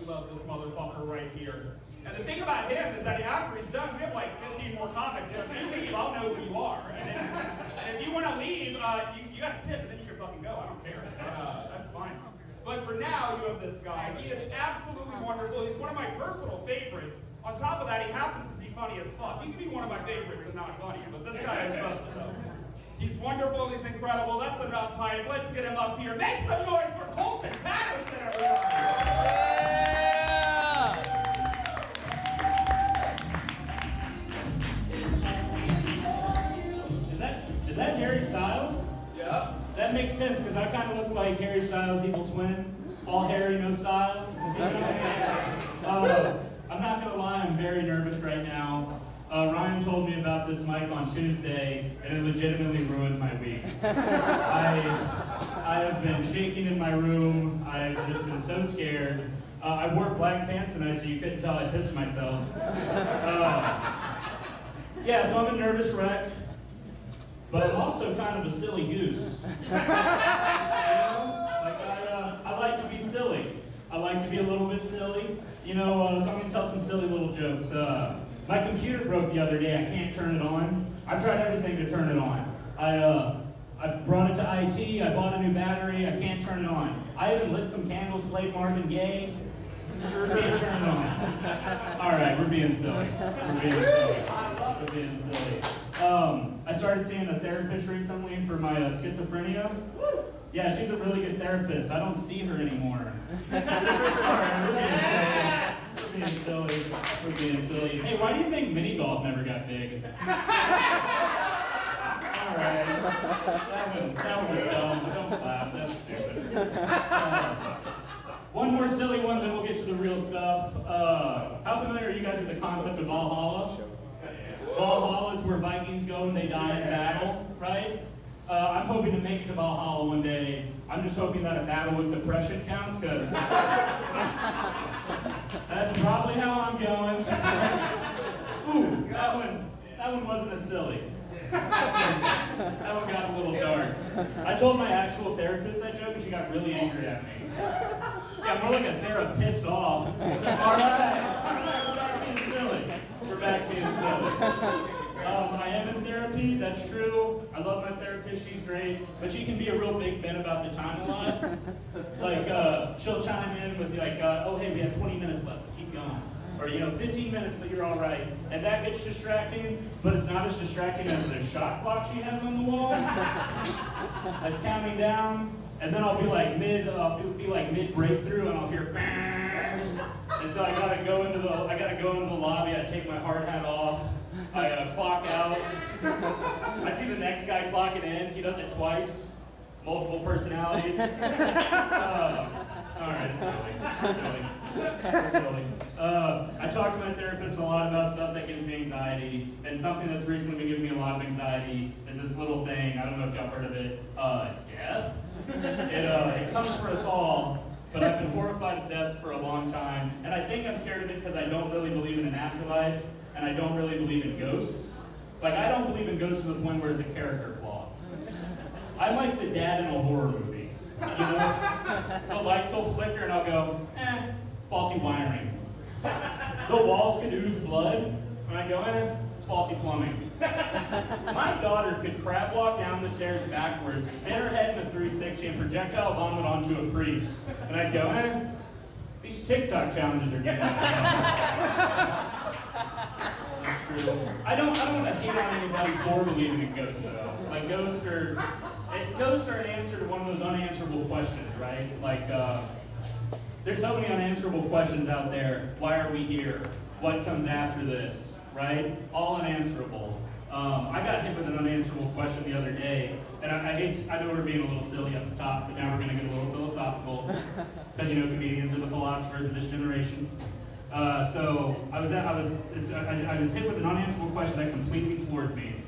love this motherfucker right here. And the thing about him is that after he's done, we have like 15 more comics. So if you leave, I'll know who you are. And if you want to leave, you got a tip, and then you can fucking go. I don't care. That's fine. But for now, you have this guy. He is absolutely wonderful. He's one of my personal favorites. On top of that, he happens to be funny as fuck. He can be one of my favorites and not funny, but this guy is both. So. He's wonderful. He's incredible. That's enough hype. Let's get him up here. Make some noise for Colton Patterson, everyone. Is that Harry Styles? Yep. That makes sense because I kind of look like Harry Styles' evil twin. All Harry, no style. I'm not going to lie, I'm very nervous right now. Ryan told me about this mic on Tuesday, and it legitimately ruined my week. I have been shaking in my room. I've just been so scared. I wore black pants tonight, so you couldn't tell I pissed myself. Yeah, so I'm a nervous wreck. But I'm also kind of a silly goose. I like to be silly. I like to be a little bit silly. So I'm gonna tell some silly little jokes. My computer broke the other day. I can't turn it on. I tried everything to turn it on. I brought it to IT. I bought a new battery. I can't turn it on. I even lit some candles, played Marvin Gaye. Can't turn it on. All right, we're being silly. We're being silly. I started seeing a therapist recently for my schizophrenia. Yeah, she's a really good therapist. I don't see her anymore. All right, we're being silly. We're being silly. Hey, why do you think mini golf never got big? All right, that one was dumb. Don't laugh. That's stupid. One more silly one, then we'll get to the real stuff. How familiar are you guys with the concept of Valhalla? Valhalla is where Vikings go and they die in battle, right? I'm hoping to make it to Valhalla one day. I'm just hoping that a battle with depression counts, because that's probably how I'm going. Ooh, that one wasn't as silly. That one got a little dark. I told my actual therapist that joke and she got really angry at me. Yeah, more like a therapist off. Alright, we're back being silly. We're back being silly. I am in therapy, that's true. I love my therapist, she's great. But she can be a real big Ben about the timeline. Like, she'll chime in with like, oh hey, we have 20 minutes left, keep going. Or 15 minutes, but you're all right. And that gets distracting, but it's not as distracting as the shot clock she has on the wall. That's counting down. And then I'll be like mid breakthrough, and I'll hear bang. And so I gotta go into the lobby. I take my hard hat off. I clock out. I see the next guy clocking in. He does it twice. Multiple personalities. All right, it's silly. I talk to my therapist a lot about stuff that gives me anxiety, and something that's recently been giving me a lot of anxiety is this little thing. I don't know if y'all heard of it. Death. It comes for us all, but I've been horrified of death for a long time, and I think I'm scared of it because I don't really believe in an afterlife, and I don't really believe in ghosts. Like, I don't believe in ghosts to the point where it's a character flaw. I'm like the dad in a horror movie. The lights will flicker and I'll go, faulty wiring. The walls could ooze blood, and I go, it's faulty plumbing. My daughter could crab walk down the stairs backwards, spin her head in a 360, and projectile vomit onto a priest. And I'd go, these TikTok challenges are getting out. That's true. I don't want to hate on anybody for believing in ghosts, though. Like, ghosts are an answer to one of those unanswerable questions, right? Like, there's so many unanswerable questions out there. Why are we here? What comes after this? Right? All unanswerable. I got hit with an unanswerable question the other day, and I know we're being a little silly at the top, but now we're going to get a little philosophical, because comedians are the philosophers of this generation. So I was hit with an unanswerable question that completely floored me.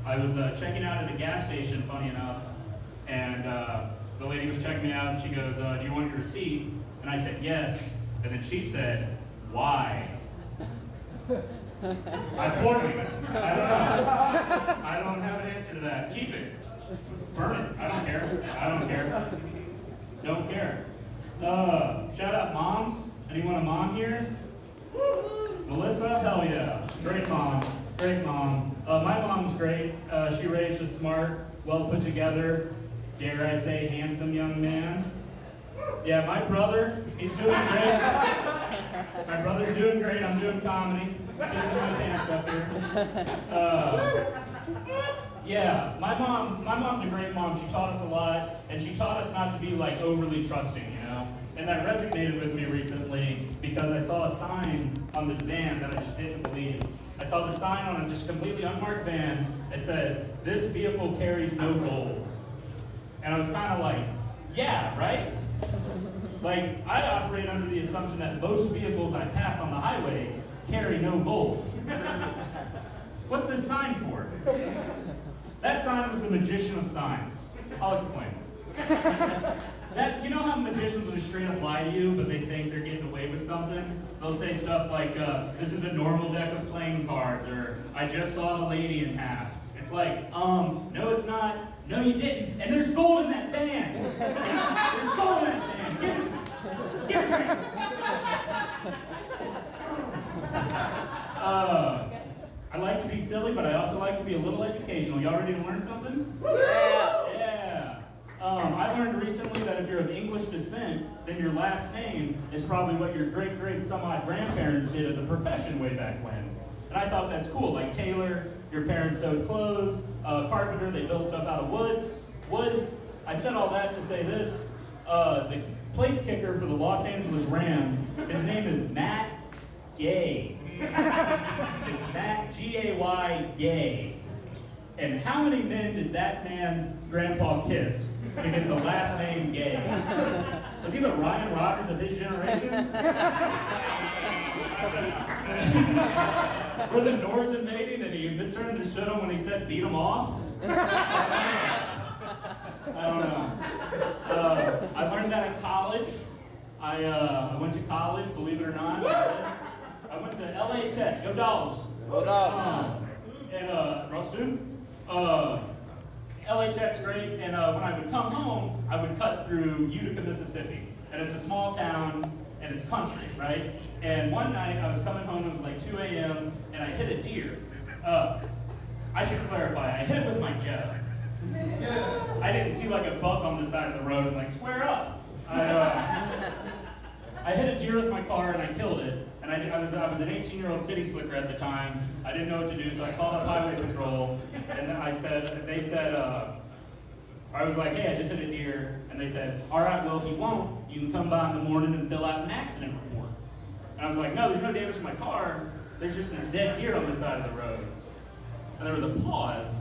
I was checking out at a gas station, funny enough, and the lady was checking me out, and she goes, do you want your receipt? And I said, yes. And then she said, why? I floored me. I don't know. I don't have an answer to that. Keep it. Burn it. I don't care. Don't care. Shout out moms. Anyone a mom here? Melissa? Hell yeah. Great mom. Great mom. My mom's great. She raised a smart, well put together, dare I say, handsome young man. Yeah, my brother, he's doing great. My brother's doing great. I'm doing comedy. Pissing my pants up here. Yeah, my mom's a great mom. She taught us a lot, and she taught us not to be like overly trusting, you know? And that resonated with me recently because I saw a sign on this van that I just didn't believe. I saw the sign on a just completely unmarked van that said, "This vehicle carries no gold." And I was kind of like, yeah, right? Like, I operate under the assumption that most vehicles I pass on the highway carry no gold. What's this sign for? That sign was the magician of signs. I'll explain. That, you know how magicians will just straight up lie to you, but they think they're getting away with something? They'll say stuff like, this is a normal deck of playing cards, or I just saw the lady in half. It's like, no it's not, no you didn't, and there's gold in that van. There's gold in that van, give it to me. Give it to me. I like to be silly, but I also like to be a little educational. Y'all ready to learn something? Yeah. I learned recently that if you're of English descent, then your last name is probably what your great-great-some-odd-grandparents did as a profession way back when. And I thought that's cool. Like tailor, your parents sewed clothes. Carpenter, they built stuff out of wood. I said all that to say this. The place kicker for the Los Angeles Rams, his name is Matt Gay. It's Matt, G-A-Y, Gay. And how many men did that man's grandpa kiss to get the last name Gay? Was he the Ryan Rodgers of his generation? Were the Nords invading and he misunderstood him when he said beat him off? I don't know. I learned that in college. I went to college, believe it or not. I went to LA Tech. Go Dogs. Go Dogs. And Ruston. LA Tech's great, and when I would come home, I would cut through Utica, Mississippi. And it's a small town, and it's country, right? And one night, I was coming home, it was like 2 a.m., and I hit a deer. I should clarify, I hit it with my Jetta. I didn't see like a buck on the side of the road and like, square up. I hit a deer with my car and I killed it. And I was an 18-year-old city slicker at the time. I didn't know what to do, so I called up Highway Patrol. And then I was like, hey, I just hit a deer. And they said, all right, well, if you want, you can come by in the morning and fill out an accident report. And I was like, no, there's no damage to my car. There's just this dead deer on the side of the road. And there was a pause.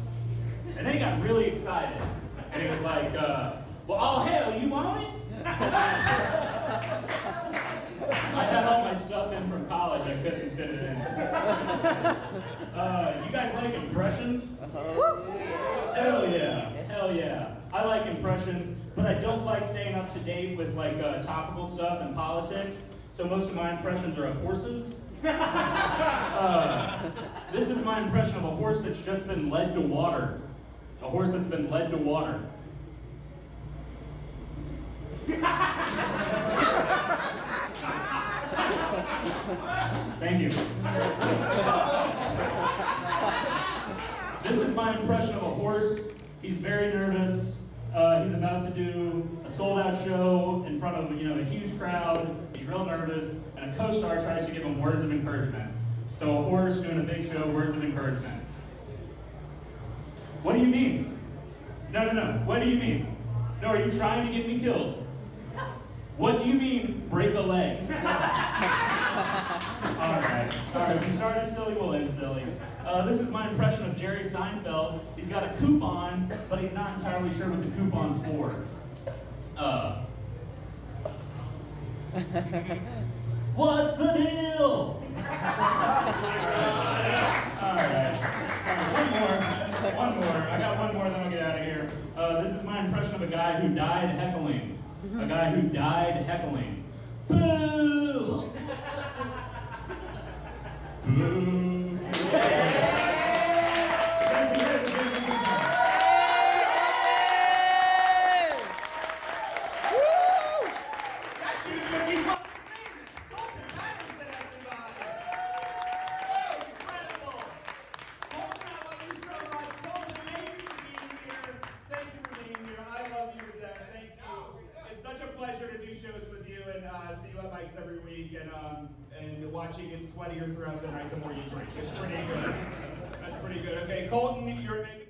And then he got really excited. And he was like, well, oh, hell, you want it? I had all my stuff in from college. I couldn't fit it in. You guys like impressions? Hell yeah. Hell yeah. I like impressions, but I don't like staying up to date with like topical stuff and politics. So most of my impressions are of horses. This is my impression of a horse that's just been led to water. A horse that's been led to water. Thank you. This is my impression of a horse. He's very nervous. He's about to do a sold-out show in front of a huge crowd. He's real nervous, and a co-star tries to give him words of encouragement. So a horse doing a big show, words of encouragement. What do you mean? No. What do you mean? No, are you trying to get me killed? What do you mean, break a leg? All right, we started silly, we'll end silly. This is my impression of Jerry Seinfeld. He's got a coupon, but he's not entirely sure what the coupon's for. What's the deal? All right. One more. I got one more, then I'll get out of here. This is my impression of a guy who died heckling. A guy who died heckling. Boo! Boo! this with you and see you at Mike's every week and watch you get sweatier throughout the night the more you drink. It's pretty good. That's pretty good. Okay, Colton, you're amazing.